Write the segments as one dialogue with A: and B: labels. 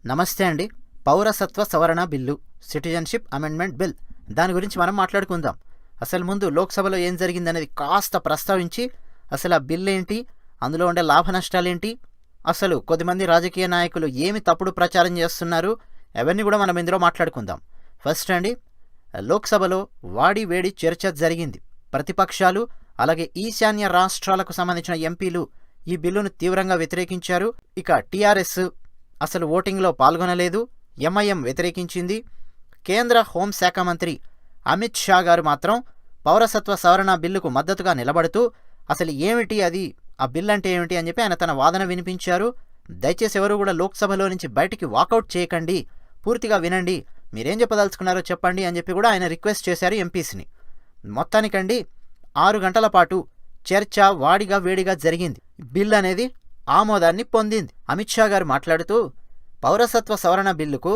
A: నమస్తే అండి. పౌరసత్వ సవరణ బిల్లు, సిటిజన్షిప్ అమెండ్మెంట్ బిల్, దాని గురించి మనం మాట్లాడుకుందాం. అసలు ముందు లోక్సభలో ఏం జరిగిందనేది కాస్త ప్రస్తావించి అసలు ఆ బిల్ ఏంటి, అందులో ఉండే లాభ నష్టాలేంటి, అసలు కొద్దిమంది రాజకీయ నాయకులు ఏమి తప్పుడు ప్రచారం చేస్తున్నారు, అవన్నీ కూడా మనం ఇందులో మాట్లాడుకుందాం. ఫస్ట్ అండి, లోక్సభలో వాడి వేడి చర్చ జరిగింది. ప్రతిపక్షాలు అలాగే ఈశాన్య రాష్ట్రాలకు సంబంధించిన ఎంపీలు ఈ బిల్లును తీవ్రంగా వ్యతిరేకించారు. ఇక టీఆర్ఎస్ అసలు ఓటింగ్లో పాల్గొనలేదు, ఎంఐఎం వ్యతిరేకించింది. కేంద్ర హోంశాఖ మంత్రి అమిత్ షా గారు మాత్రం పౌరసత్వ సవరణ బిల్లుకు మద్దతుగా నిలబడుతూ అసలు ఏమిటి అది, ఆ బిల్ అంటే ఏమిటి అని చెప్పి ఆయన తన వాదన వినిపించారు. దయచేసి ఎవరు కూడా లోక్సభలో నుంచి బయటికి వాకౌట్ చేయకండి, పూర్తిగా వినండి, మీరేం చెప్పదలుచుకున్నారో చెప్పండి అని చెప్పి కూడా ఆయన రిక్వెస్ట్ చేశారు ఎంపీస్ని. మొత్తానికండి 6 గంటల పాటు చర్చ వాడిగా వేడిగా జరిగింది. బిల్ అనేది ఆమోదాన్ని పొందింది. అమిత్ షా గారు మాట్లాడుతూ పౌరసత్వ సవరణ బిల్లుకు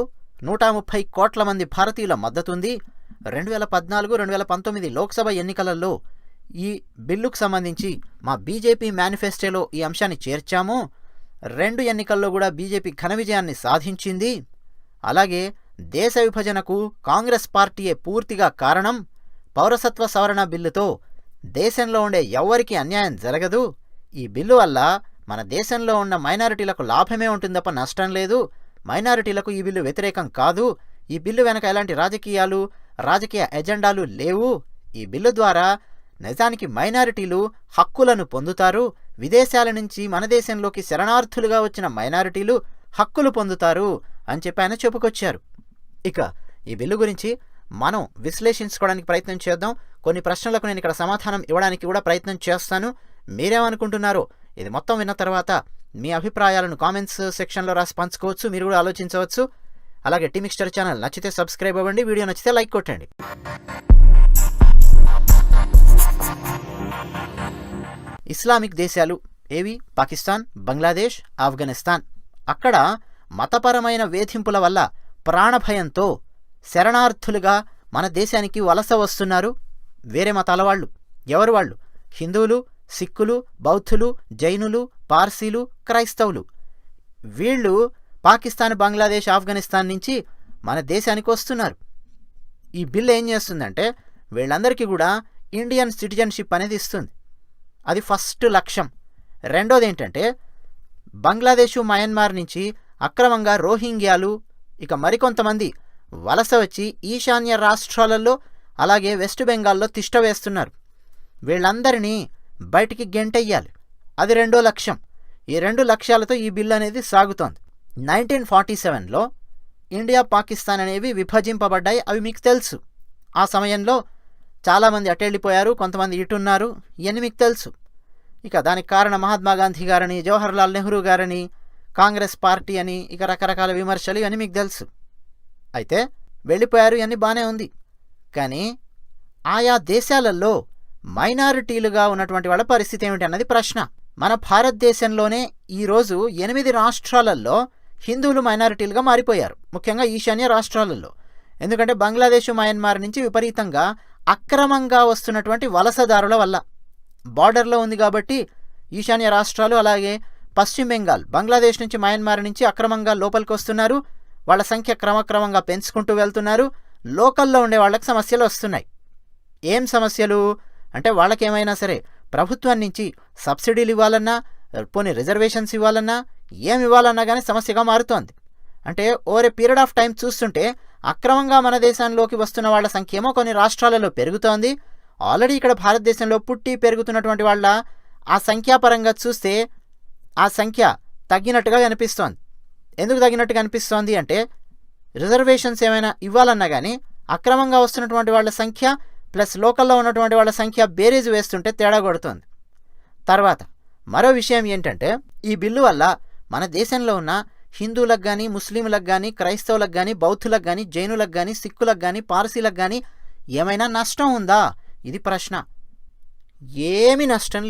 A: 130 కోట్ల మంది భారతీయుల మద్దతుంది. 2014-2019 లోక్సభ ఎన్నికలలో ఈ బిల్లుకు సంబంధించి మా బీజేపీ మేనిఫెస్టోలో ఈ అంశాన్ని చేర్చాము. 2 ఎన్నికల్లో కూడా బీజేపీ ఘన విజయాన్ని సాధించింది. అలాగే దేశ విభజనకు కాంగ్రెస్ పార్టీయే పూర్తిగా కారణం. పౌరసత్వ సవరణ బిల్లుతో దేశంలో ఉండే ఎవ్వరికీ అన్యాయం జరగదు. ఈ బిల్లు వల్ల మన దేశంలో ఉన్న మైనారిటీలకు లాభమే ఉంటుంది తప్ప నష్టం లేదు. మైనారిటీలకు ఈ బిల్లు వ్యతిరేకం కాదు. ఈ బిల్లు వెనక ఎలాంటి రాజకీయ ఎజెండాలు లేవు. ఈ బిల్లు ద్వారా నిజానికి మైనారిటీలు హక్కులను పొందుతారు. విదేశాల నుంచి మన దేశంలోకి శరణార్థులుగా వచ్చిన మైనారిటీలు హక్కులు పొందుతారు అని చెప్పి ఆయన చెప్పుకొచ్చారు. ఇక ఈ బిల్లు గురించి మనం విశ్లేషించుకోవడానికి ప్రయత్నం చేద్దాం. కొన్ని ప్రశ్నలకు నేను ఇక్కడ సమాధానం ఇవ్వడానికి కూడా ప్రయత్నం చేస్తాను. మీరేమనుకుంటున్నారో ఇది మొత్తం విన్న తర్వాత మీ అభిప్రాయాలను కామెంట్స్ సెక్షన్లో రాసి పంచుకోవచ్చు, మీరు కూడా ఆలోచించవచ్చు. అలాగే టీమిక్స్టర్ ఛానల్ నచ్చితే సబ్స్క్రైబ్ అవ్వండి, వీడియో నచ్చితే లైక్ కొట్టండి. ఇస్లామిక్ దేశాలు ఏవి? పాకిస్తాన్, బంగ్లాదేశ్, ఆఫ్ఘనిస్తాన్. అక్కడ మతపరమైన వేధింపుల వల్ల ప్రాణభయంతో శరణార్థులుగా మన దేశానికి వలస వస్తున్నారు వేరే మతాల వాళ్ళు. ఎవరు వాళ్ళు? హిందువులు, సిక్కులు, బౌద్ధులు, జైనులు, పార్సీలు, క్రైస్తవులు. వీళ్ళు పాకిస్తాన్, బంగ్లాదేశ్, ఆఫ్ఘనిస్తాన్ నుంచి మన దేశానికి వస్తున్నారు. ఈ బిల్ ఏం చేస్తుందంటే వీళ్ళందరికీ కూడా ఇండియన్ సిటిజన్షిప్ అనేది ఇస్తుంది. అది ఫస్ట్ లక్ష్యం. రెండోది ఏంటంటే బంగ్లాదేశ్, మయన్మార్ నుంచి అక్రమంగా రోహింగ్యాలు ఇక మరికొంతమంది వలస వచ్చి ఈశాన్య రాష్ట్రాలలో అలాగే వెస్ట్ బెంగాల్లో తిష్ట వేస్తున్నారు. వీళ్ళందరినీ బయటికి గెంటెయ్యాలి. అది రెండో లక్ష్యం. ఈ 2 లక్ష్యాలతో ఈ బిల్లు అనేది సాగుతోంది. 1947లో ఇండియా, పాకిస్తాన్ అనేవి విభజింపబడ్డాయి. అవి మీకు తెలుసు. ఆ సమయంలో చాలామంది అటెళ్ళిపోయారు, కొంతమంది ఇటున్నారు, ఇవన్నీ మీకు తెలుసు. ఇక దానికి కారణం మహాత్మా గాంధీ గారని, జవహర్లాల్ నెహ్రూ గారని, కాంగ్రెస్ పార్టీ అని, ఇక రకరకాల విమర్శలు ఇవన్నీ మీకు తెలుసు. అయితే వెళ్ళిపోయారు, ఇవన్నీ బాగానే ఉంది. కానీ ఆయా దేశాలలో మైనారిటీలుగా ఉన్నటువంటి వాళ్ళ పరిస్థితి ఏమిటి అన్నది ప్రశ్న. మన భారతదేశంలోనే ఈరోజు 8 రాష్ట్రాలలో హిందువులు మైనారిటీలుగా మారిపోయారు, ముఖ్యంగా ఈశాన్య రాష్ట్రాలలో. ఎందుకంటే బంగ్లాదేశ్, మయన్మార్ నుంచి విపరీతంగా అక్రమంగా వస్తున్నటువంటి వలసదారుల వల్ల. బార్డర్లో ఉంది కాబట్టి ఈశాన్య రాష్ట్రాలు అలాగే పశ్చిమ బెంగాల్, బంగ్లాదేశ్ నుంచి, మయన్మార్ నుంచి అక్రమంగా లోపలికి వస్తున్నారు. వాళ్ళ సంఖ్య క్రమక్రమంగా పెంచుకుంటూ వెళ్తున్నారు. లోకల్లో ఉండే వాళ్ళకి సమస్యలు వస్తున్నాయి. ఏం సమస్యలు అంటే వాళ్ళకేమైనా సరే ప్రభుత్వం నుంచి సబ్సిడీలు ఇవ్వాలన్నా, పోనీ రిజర్వేషన్స్ ఇవ్వాలన్నా, ఏమి ఇవ్వాలన్నా కానీ సమస్యగా మారుతోంది. అంటే over a period of time చూస్తుంటే అక్రమంగా మన దేశంలోకి వస్తున్న వాళ్ళ సంఖ్య ఏమో కొన్ని రాష్ట్రాలలో పెరుగుతోంది. ఆల్రెడీ ఇక్కడ భారతదేశంలో పుట్టి పెరుగుతున్నటువంటి వాళ్ళ ఆ సంఖ్యాపరంగా చూస్తే ఆ సంఖ్య తగ్గినట్టుగా కనిపిస్తోంది. ఎందుకు తగ్గినట్టుగా అనిపిస్తోంది అంటే రిజర్వేషన్స్ ఏమైనా ఇవ్వాలన్నా కానీ అక్రమంగా వస్తున్నటువంటి వాళ్ళ సంఖ్య ప్లస్ లోకల్లో ఉన్నటువంటి వాళ్ళ సంఖ్య బేరీజ్ వేస్తుంటే తేడా కొడుతుంది. తర్వాత మరో విషయం ఏంటంటే ఈ బిల్లు వల్ల మన దేశంలో ఉన్న హిందువులకు కానీ, ముస్లింలకు కానీ, క్రైస్తవులకు కానీ, బౌద్ధులకు కానీ, జైనులకు కానీ, సిక్కులకు కానీ, పార్సీలకు కానీ ఏమైనా నష్టం ఉందా? ఇది ప్రశ్న. ఏమీ నష్టం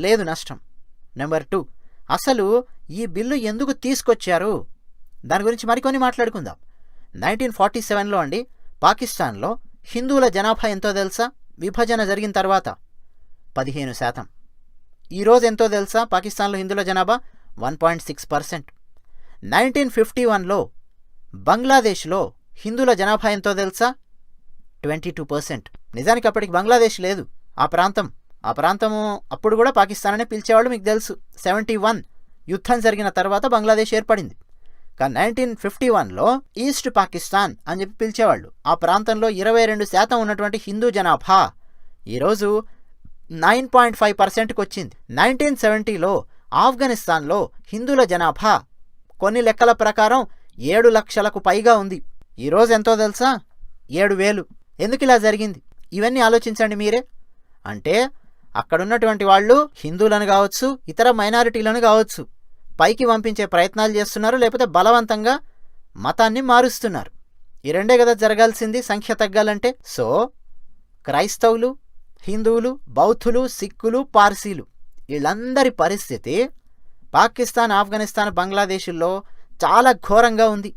A: లేదు నష్టం. నెంబర్ 2, అసలు ఈ బిల్లు ఎందుకు తీసుకొచ్చారు దాని గురించి మరికొన్ని మాట్లాడుకుందాం. 1947లో అండి పాకిస్తాన్లో హిందువుల జనాభా ఎంతో తెలుసా? విభజన జరిగిన తర్వాత 15%. ఈరోజు ఎంతో తెలుసా? పాకిస్తాన్లో హిందువుల జనాభా 1.6%. 1951లో బంగ్లాదేశ్లో హిందువుల జనాభా ఎంతో తెలుసా? 22%. నిజానికి అప్పటికి బంగ్లాదేశ్ లేదు. ఆ ప్రాంతము అప్పుడు కూడా పాకిస్తాన్ అనే పిలిచేవాళ్ళు, మీకు తెలుసు. 71 యుద్ధం జరిగిన తర్వాత బంగ్లాదేశ్ ఏర్పడింది. కానీ 1951లో ఈస్ట్ పాకిస్తాన్ అని చెప్పి పిలిచేవాళ్ళు. ఆ ప్రాంతంలో 22% ఉన్నటువంటి హిందూ జనాభా ఈరోజు 9.5%కి వచ్చింది. 1970లో ఆఫ్ఘనిస్తాన్లో హిందువుల జనాభా కొన్ని లెక్కల ప్రకారం 7 లక్షలకు పైగా ఉంది. ఈరోజు ఎంతో తెలుసా? 7,000. ఎందుకు ఇలా జరిగింది? ఇవన్నీ ఆలోచించండి మీరే. అంటే అక్కడున్నటువంటి వాళ్ళు హిందువులను కావచ్చు, ఇతర మైనారిటీలను కావచ్చు, పైకి పంపించే ప్రయత్నాలు చేస్తున్నారు, లేకపోతే బలవంతంగా మతాన్ని మారుస్తున్నారు. ఈ రెండే కదా జరగాల్సింది సంఖ్య తగ్గాలంటే. సో క్రైస్తవులు, హిందువులు, బౌద్ధులు, సిక్కులు, పార్సీలు వీళ్ళందరి పరిస్థితి పాకిస్తాన్, ఆఫ్ఘనిస్తాన్, బంగ్లాదేశ్లో చాలా ఘోరంగా ఉంది.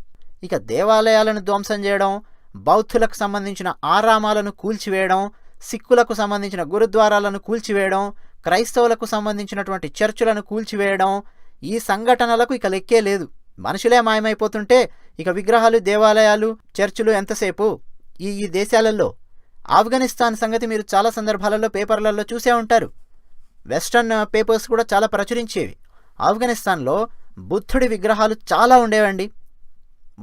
A: ఇక దేవాలయాలను ధ్వంసం చేయడం, బౌద్ధులకు సంబంధించిన ఆరామాలను కూల్చివేయడం, సిక్కులకు సంబంధించిన గురుద్వారాలను కూల్చివేయడం, క్రైస్తవులకు సంబంధించినటువంటి చర్చులను కూల్చివేయడం, ఈ సంఘటనలకు ఇక లెక్కే లేదు. మనుషులే మాయమైపోతుంటే ఇక విగ్రహాలు, దేవాలయాలు, చర్చులు ఎంతసేపు? ఈ దేశాలలో ఆఫ్ఘనిస్తాన్ సంగతి మీరు చాలా సందర్భాలలో పేపర్లలో చూసే ఉంటారు. వెస్టర్న్ పేపర్స్ కూడా చాలా ప్రచురించేవి. ఆఫ్ఘనిస్తాన్లో బుద్ధుడి విగ్రహాలు చాలా ఉండేవండి.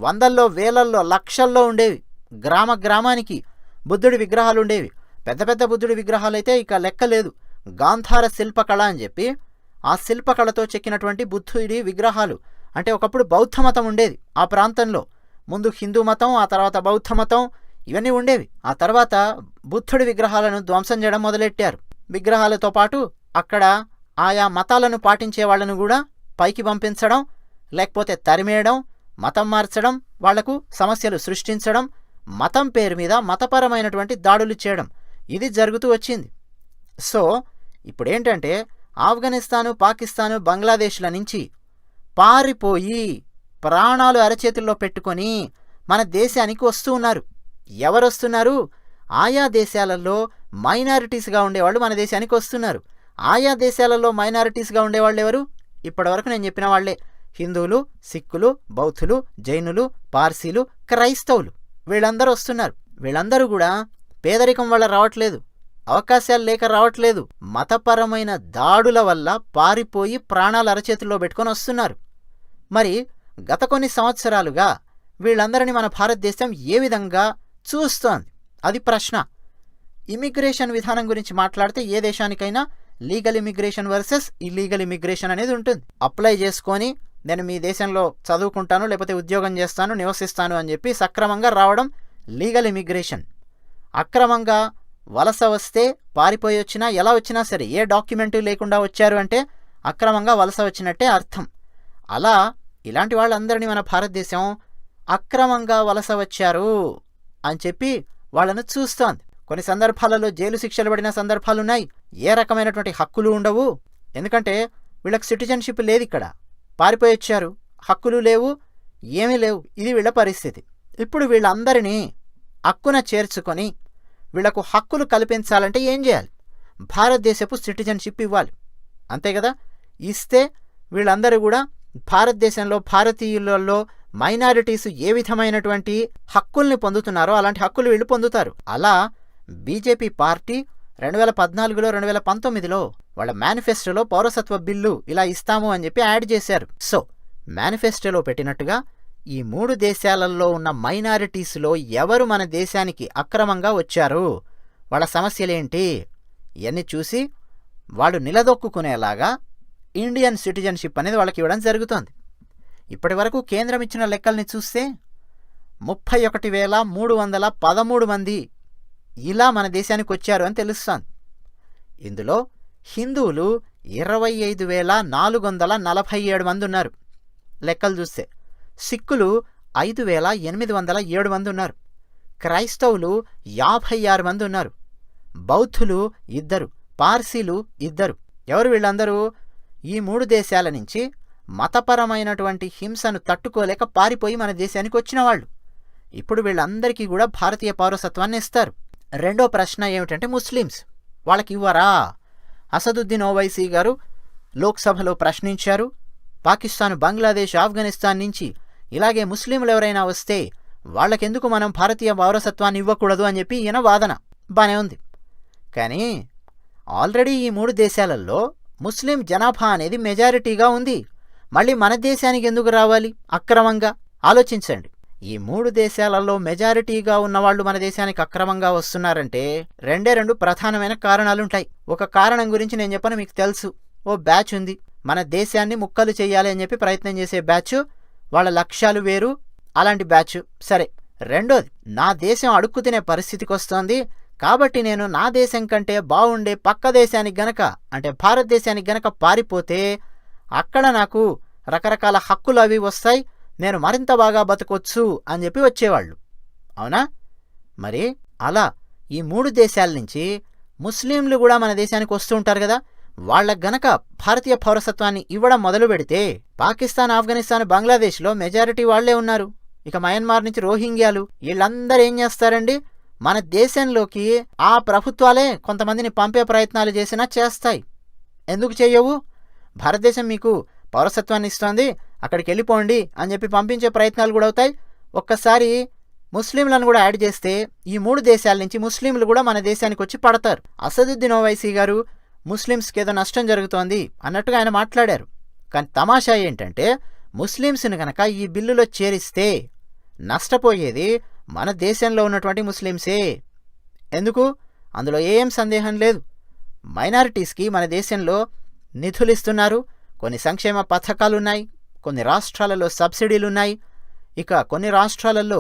A: వందల్లో, వేలల్లో, లక్షల్లో ఉండేవి. గ్రామానికి బుద్ధుడి విగ్రహాలు ఉండేవి. పెద్ద పెద్ద బుద్ధుడి విగ్రహాలు అయితే ఇక లెక్క లేదు. గాంధార శిల్పకళ అని చెప్పి ఆ శిల్పకళతో చెక్కినటువంటి బుద్ధుడి విగ్రహాలు. అంటే ఒకప్పుడు బౌద్ధ మతం ఉండేది ఆ ప్రాంతంలో. ముందు హిందూ మతం, ఆ తర్వాత బౌద్ధ మతం, ఇవన్నీ ఉండేవి. ఆ తర్వాత బుద్ధుడి విగ్రహాలను ధ్వంసం చేయడం మొదలెట్టారు. విగ్రహాలతో పాటు అక్కడ ఆయా మతాలను పాటించే వాళ్ళను కూడా పైకి పంపించడం, లేకపోతే తరిమేయడం, మతం మార్చడం, వాళ్లకు సమస్యలు సృష్టించడం, మతం పేరు మీద మతపరమైనటువంటి దాడులు చేయడం, ఇది జరుగుతూ వచ్చింది. సో ఇప్పుడేంటంటే ఆఫ్ఘనిస్తాను, పాకిస్తాను, బంగ్లాదేశ్ల నుంచి పారిపోయి ప్రాణాలు అరచేతుల్లో పెట్టుకొని మన దేశానికి వస్తూ ఉన్నారు. ఎవరు వస్తున్నారు? ఆయా దేశాలలో మైనారిటీస్గా ఉండేవాళ్ళు మన దేశానికి వస్తున్నారు. ఆయా దేశాలలో మైనారిటీస్గా ఉండేవాళ్ళు ఎవరు? ఇప్పటివరకు నేను చెప్పిన వాళ్లే. హిందువులు, సిక్కులు, బౌద్ధులు, జైనులు, పార్సీలు, క్రైస్తవులు, వీళ్ళందరూ వస్తున్నారు. వీళ్ళందరూ కూడా పేదరికం వల్ల రావట్లేదు, అవకాశాలు లేక రావట్లేదు, మతపరమైన దాడుల వల్ల పారిపోయి ప్రాణాలు అరచేతుల్లో పెట్టుకొని వస్తున్నారు. మరి గత కొన్ని సంవత్సరాలుగా వీళ్ళందరినీ మన భారతదేశం ఏ విధంగా చూస్తోంది? అది ప్రశ్న. ఇమిగ్రేషన్ విధానం గురించి మాట్లాడితే ఏ దేశానికైనా legal immigration versus illegal immigration అనేది ఉంటుంది. అప్లై చేసుకొని నేను మీ దేశంలో చదువుకుంటాను, లేకపోతే ఉద్యోగం చేస్తాను, నివసిస్తాను అని చెప్పి సక్రమంగా రావడం లీగల్ ఇమిగ్రేషన్. అక్రమంగా వలస వస్తే, పారిపోయి వచ్చినా, ఎలా వచ్చినా సరే, ఏ డాక్యుమెంటు లేకుండా వచ్చారు అంటే అక్రమంగా వలస వచ్చినట్టే అర్థం. అలా ఇలాంటి వాళ్ళందరినీ మన భారతదేశం అక్రమంగా వలస వచ్చారు అని చెప్పి వాళ్ళను చూస్తోంది. కొన్ని సందర్భాలలో జైలు శిక్షలు పడిన సందర్భాలున్నాయి. ఏ రకమైనటువంటి హక్కులు ఉండవు, ఎందుకంటే వీళ్ళకి సిటిజన్షిప్ లేదు. ఇక్కడ పారిపోయి వచ్చారు, హక్కులు లేవు, ఏమీ లేవు. ఇది వీళ్ళ పరిస్థితి. ఇప్పుడు వీళ్ళందరినీ హక్కున చేర్చుకొని వీళ్లకు హక్కులు కల్పించాలంటే ఏం చేయాలి? భారతదేశపు సిటిజన్షిప్ ఇవ్వాలి, అంతే కదా? ఇస్తే వీళ్ళందరూ కూడా భారతదేశంలో భారతీయులలో మైనారిటీస్ ఏ విధమైనటువంటి హక్కుల్ని పొందుతున్నారో అలాంటి హక్కులు వీళ్ళు పొందుతారు. అలా బీజేపీ పార్టీ 2014లో 2019లో వాళ్ళ మేనిఫెస్టోలో పౌరసత్వ బిల్లు ఇలా ఇస్తాము అని చెప్పి యాడ్ చేశారు. సో మేనిఫెస్టోలో పెట్టినట్టుగా ఈ 3 దేశాలలో ఉన్న మైనారిటీస్లో ఎవరు మన దేశానికి అక్రమంగా వచ్చారు, వాళ్ళ సమస్యలేంటి, ఇవన్నీ చూసి వాళ్ళు నిలదొక్కునేలాగా ఇండియన్ సిటిజన్షిప్ అనేది వాళ్ళకి ఇవ్వడం జరుగుతోంది. ఇప్పటి వరకు కేంద్రం ఇచ్చిన లెక్కల్ని చూస్తే 31,313 మంది ఇలా మన దేశానికి వచ్చారు అని తెలుస్తోంది. ఇందులో హిందువులు 25,447 మంది ఉన్నారు లెక్కలు చూస్తే. సిక్కులు 5,807 మంది ఉన్నారు. క్రైస్తవులు 56 మంది ఉన్నారు. బౌద్ధులు 2, పార్సీలు 2. ఎవరు వీళ్ళందరూ? ఈ 3 దేశాల నుంచి మతపరమైనటువంటి హింసను తట్టుకోలేక పారిపోయి మన దేశానికి వచ్చిన వాళ్ళు. ఇప్పుడు వీళ్ళందరికీ కూడా భారతీయ పౌరసత్వాన్ని ఇస్తారు. రెండో ప్రశ్న ఏమిటంటే ముస్లిమ్స్, వాళ్ళకి ఇవ్వరా? అసదుద్దీన్ ఓవైసీ గారు లోక్సభలో ప్రశ్నించారు. పాకిస్తాన్, బంగ్లాదేశ్, ఆఫ్ఘనిస్తాన్ నుంచి ఇలాగే ముస్లింలు ఎవరైనా వస్తే వాళ్ళకెందుకు మనం భారతీయ పౌరసత్వాన్ని ఇవ్వకూడదు అని చెప్పి ఈయన వాదన. బానే ఉంది. కానీ ఆల్రెడీ ఈ 3 దేశాలలో ముస్లిం జనాభా అనేది మెజారిటీగా ఉంది. మళ్ళీ మన దేశానికి ఎందుకు రావాలి అక్రమంగా? ఆలోచించండి. ఈ 3 దేశాలలో మెజారిటీగా ఉన్నవాళ్ళు మన దేశానికి అక్రమంగా వస్తున్నారంటే రెండు ప్రధానమైన కారణాలుంటాయి. ఒక కారణం గురించి నేను చెప్పను, మీకు తెలుసు. ఓ బ్యాచ్ ఉంది, మన దేశాన్ని ముక్కలు చేయాలి అని చెప్పి ప్రయత్నం చేసే బ్యాచ్, వాళ్ళ లక్ష్యాలు వేరు, అలాంటి బ్యాచ్. సరే, రెండోది, నా దేశం అడుక్కు తినే పరిస్థితికి వస్తోంది కాబట్టి నేను నా దేశం కంటే బాగుండే పక్క దేశానికి గనక, అంటే భారతదేశానికి గనక పారిపోతే అక్కడ నాకు రకరకాల హక్కులు అవి వస్తాయి, నేను మరింత బాగా బతకొచ్చు అని చెప్పి వచ్చేవాళ్ళు. అవునా? మరి అలా ఈ 3 దేశాల నుంచి ముస్లింలు కూడా మన దేశానికి వస్తూ ఉంటారు కదా, వాళ్ళకు గనక భారతీయ పౌరసత్వాన్ని ఇవ్వడం మొదలు పెడితే పాకిస్తాన్, ఆఫ్ఘనిస్తాన్, బంగ్లాదేశ్లో మెజారిటీ వాళ్లే ఉన్నారు. ఇక మయన్మార్ నుంచి రోహింగ్యాలు, వీళ్ళందరూ ఏం చేస్తారండి, మన దేశంలోకి ఆ ప్రభుత్వాలే కొంతమందిని పంపే ప్రయత్నాలు చేసినా చేస్తాయి. ఎందుకు చేయవు? భారతదేశం మీకు పౌరసత్వాన్ని ఇస్తోంది, అక్కడికి వెళ్ళిపోండి అని చెప్పి పంపించే ప్రయత్నాలు కూడా అవుతాయి. ఒక్కసారి ముస్లింలను కూడా యాడ్ చేస్తే ఈ 3 దేశాల నుంచి ముస్లింలు కూడా మన దేశానికి వచ్చి పడతారు. అసదుద్దీన్ ఓవైసీ గారు ముస్లిమ్స్కి ఏదో నష్టం జరుగుతోంది అన్నట్టుగా ఆయన మాట్లాడారు. కానీ తమాషా ఏంటంటే ముస్లిమ్స్ని కనుక ఈ బిల్లులో చేరిస్తే నష్టపోయేది మన దేశంలో ఉన్నటువంటి ముస్లిమ్సే. ఎందుకు? అందులో ఏం సందేహం లేదు. మైనారిటీస్కి మన దేశంలో నిధులు ఇస్తున్నారు, కొన్ని సంక్షేమ పథకాలున్నాయి, కొన్ని రాష్ట్రాలలో సబ్సిడీలున్నాయి, ఇక కొన్ని రాష్ట్రాలలో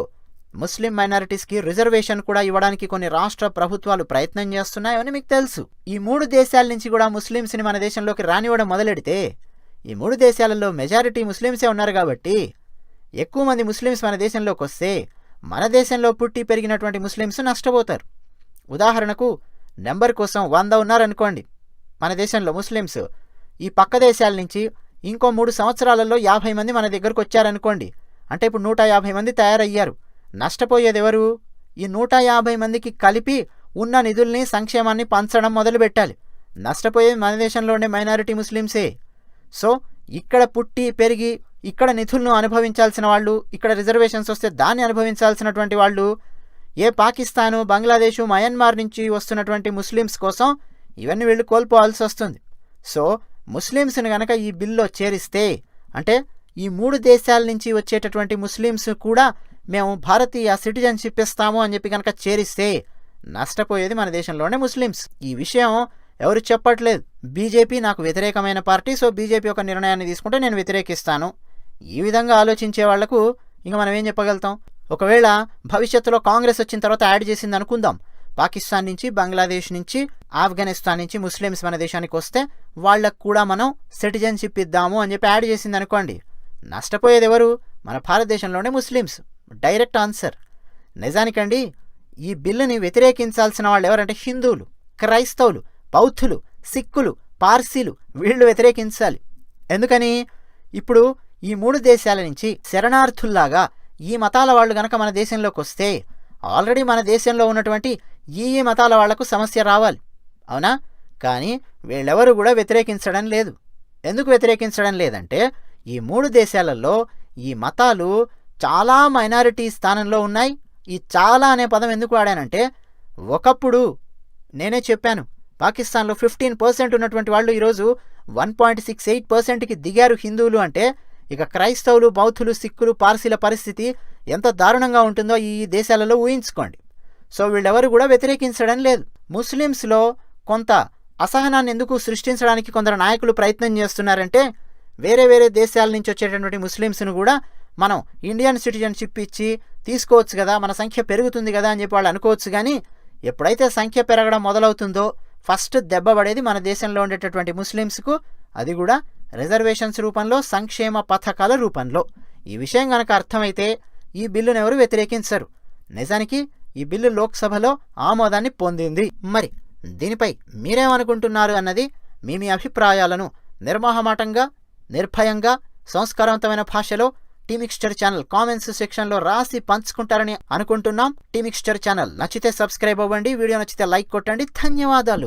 A: ముస్లిం మైనారిటీస్కి రిజర్వేషన్ కూడా ఇవ్వడానికి కొన్ని రాష్ట్ర ప్రభుత్వాలు ప్రయత్నం చేస్తున్నాయని మీకు తెలుసు. ఈ 3 దేశాల నుంచి కూడా ముస్లిమ్స్ని మన దేశంలోకి రానివ్వడం మొదలెడితే ఈ 3 దేశాలలో మెజారిటీ ముస్లిమ్సే ఉన్నారు కాబట్టి ఎక్కువ మంది ముస్లిమ్స్ మన దేశంలోకి వస్తే మన దేశంలో పుట్టి పెరిగినటువంటి ముస్లిమ్స్ నష్టపోతారు. ఉదాహరణకు నెంబర్ కోసం 100 ఉన్నారనుకోండి మన దేశంలో ముస్లిమ్స్, ఈ పక్క దేశాల నుంచి ఇంకో 3 సంవత్సరాలలో 50 మంది మన దగ్గరకు వచ్చారనుకోండి, అంటే ఇప్పుడు 150 మంది తయారయ్యారు. నష్టపోయేది ఎవరు? ఈ 150 మందికి కలిపి ఉన్న నిధుల్ని, సంక్షేమాన్ని పంచడం మొదలుపెట్టాలి. నష్టపోయేది మన దేశంలో ఉండే మైనారిటీ ముస్లిమ్సే. సో ఇక్కడ పుట్టి పెరిగి ఇక్కడ నిధులను అనుభవించాల్సిన వాళ్ళు, ఇక్కడ రిజర్వేషన్స్ వస్తే దాన్ని అనుభవించాల్సినటువంటి వాళ్ళు ఏ పాకిస్తాను, బంగ్లాదేశు, మయన్మార్ నుంచి వస్తున్నటువంటి ముస్లిమ్స్ కోసం ఇవన్నీ వీళ్ళు కోల్పోవాల్సి వస్తుంది. సో ముస్లిమ్స్ని కనుక ఈ బిల్లో చేరిస్తే, అంటే ఈ 3 దేశాల నుంచి వచ్చేటటువంటి ముస్లిమ్స్ కూడా మేము భారతీయ సిటిజన్షిప్ ఇస్తాము అని చెప్పి కనుక చేరిస్తే నష్టపోయేది మన దేశంలోనే ముస్లిమ్స్. ఈ విషయం ఎవరు చెప్పట్లేదు. బీజేపీ నాకు వ్యతిరేకమైన పార్టీ, సో బీజేపీ ఒక నిర్ణయాన్ని తీసుకుంటే నేను వ్యతిరేకిస్తాను. ఈ విధంగా ఆలోచించే వాళ్లకు ఇంకా మనం ఏం చెప్పగలుగుతాం? ఒకవేళ భవిష్యత్తులో కాంగ్రెస్ వచ్చిన తర్వాత యాడ్ చేసింది అనుకుందాం, పాకిస్తాన్ నుంచి, బంగ్లాదేశ్ నుంచి, ఆఫ్ఘనిస్తాన్ నుంచి ముస్లిమ్స్ మన దేశానికి వస్తే వాళ్ళకు కూడా మనం సిటిజన్షిప్ ఇద్దాము అని చెప్పి యాడ్ చేసింది అనుకోండి, నష్టపోయేది ఎవరు? మన భారతదేశంలోనే ముస్లిమ్స్. Direct answer. నిజానికండి ఈ బిల్లుని వ్యతిరేకించాల్సిన వాళ్ళు ఎవరంటే హిందువులు, క్రైస్తవులు, బౌద్ధులు, సిక్కులు, పార్సీలు, వీళ్ళు వ్యతిరేకించాలి. ఎందుకని? ఇప్పుడు ఈ 3 దేశాల నుంచి శరణార్థుల్లాగా ఈ మతాల వాళ్ళు గనక మన దేశంలోకి వస్తే ఆల్రెడీ మన దేశంలో ఉన్నటువంటి ఈ మతాల వాళ్లకు సమస్య రావాలి. అవునా? కానీ వీళ్ళెవరు కూడా వ్యతిరేకించడం లేదు. ఎందుకు వ్యతిరేకించడం లేదంటే ఈ 3 దేశాలలో ఈ మతాలు చాలా మైనారిటీ స్థానంలో ఉన్నాయి. ఈ చాలా అనే పదం ఎందుకు వాడానంటే ఒకప్పుడు నేనే చెప్పాను, పాకిస్తాన్లో 15% ఉన్నటువంటి వాళ్ళు ఈరోజు 1.68%కి దిగారు హిందువులు. అంటే ఇక క్రైస్తవులు, బౌద్ధులు, సిక్కులు, పార్సీల పరిస్థితి ఎంత దారుణంగా ఉంటుందో ఈ దేశాలలో ఊహించుకోండి. సో వీళ్ళెవరు కూడా వ్యతిరేకించడం లేదు. ముస్లిమ్స్లో కొంత అసహనాన్ని ఎందుకు సృష్టించడానికి కొందరు నాయకులు ప్రయత్నం చేస్తున్నారంటే వేరే వేరే దేశాల నుంచి వచ్చేటటువంటి ముస్లిమ్స్ను కూడా మనం ఇండియన్ సిటిజన్షిప్ ఇచ్చి తీసుకోవచ్చు కదా, మన సంఖ్య పెరుగుతుంది కదా అని చెప్పి వాళ్ళు అనుకోవచ్చు. కానీ ఎప్పుడైతే సంఖ్య పెరగడం మొదలవుతుందో ఫస్ట్ దెబ్బ పడేది మన దేశంలో ఉండేటటువంటి ముస్లిమ్స్కు, అది కూడా రిజర్వేషన్స్ రూపంలో, సంక్షేమ పథకాల రూపంలో. ఈ విషయం కనుక అర్థమైతే ఈ బిల్లును ఎవరు వ్యతిరేకించరు. నిజానికి ఈ బిల్లు లోక్సభలో ఆమోదాన్ని పొందింది. మరి దీనిపై మీరేమనుకుంటున్నారు అన్నది మీ అభిప్రాయాలను నిర్మోహమాటంగా, నిర్భయంగా, సంస్కారవంతమైన భాషలో టీమిక్స్చర్ ఛానల్ కామెంట్స్ సెక్షన్లో రాసి పంచుకుంటారని అనుకుంటున్నాం. టీమిక్స్చర్ ఛానల్ నచ్చితే సబ్స్క్రైబ్ అవ్వండి, వీడియో నచ్చితే లైక్ కొట్టండి. ధన్యవాదాలు.